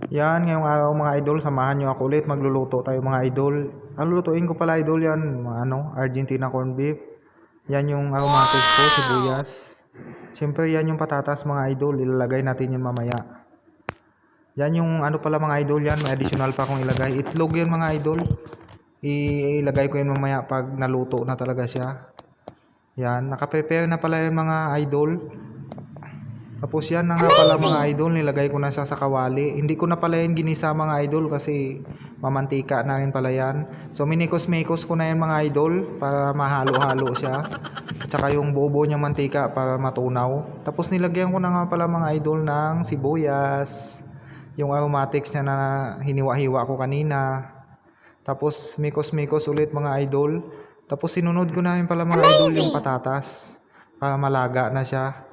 Yan, ngayong araw mga idol, samahan nyo ako ulit. Magluluto tayo mga idol. Ang lulutuin ko pala idol yan, Argentina corned beef. Yan yung aromatics ko, sibuyas. Siyempre yan yung patatas mga idol, ilalagay natin yan mamaya. Yan yung pala mga idol yan, may additional pa akong ilagay. Itlog yan mga idol. Ilagay ko yan mamaya pag naluto na talaga siya. Yan, nakaprepare na pala yan mga idol. Tapos yan na nga pala mga idol, nilagay ko na siya sa kawali. Hindi ko na pala yan ginisa mga idol kasi mamantika na rin pala yan. So minikos-mikos ko na yan mga idol para mahalo-halo siya. At saka yung buo-buo niya mantika para matunaw. Tapos nilagyan ko na nga pala mga idol ng sibuyas. Yung aromatics niya na hiniwa-hiwa ko kanina. Tapos mikos-mikos ulit mga idol. Tapos sinunod ko na rin pala mga idol yung patatas para malaga na siya.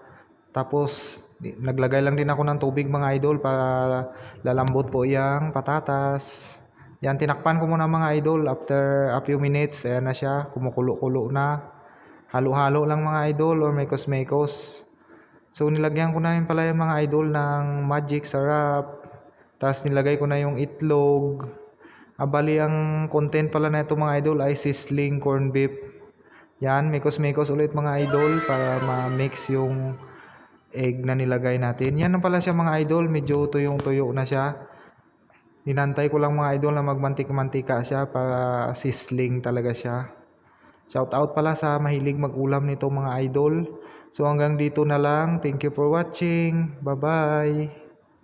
Tapos naglagay lang din ako ng tubig mga idol para lalambot po yung patatas. Yan, tinakpan ko muna mga idol. After a few minutes, ayan na siya, kumukulo-kulo na. Halo-halo lang mga idol or mekos-mekos. So nilagyan ko na yun pala yung mga idol ng magic sarap. Tapos nilagay ko na yung itlog. Bali ang content pala na ito mga idol ay sizzling corned beef. Yan, mekos-mekos ulit mga idol para ma-mix yung egg na nilagay natin. Yan na pala siya mga idol, medyo tuyong-tuyo na siya. Ninantay ko lang mga idol na magmantika-mantika siya para sizzling talaga siya. Shout out pala sa mahilig mag-ulam nito mga idol. So hanggang dito na lang. Thank you for watching. Bye-bye.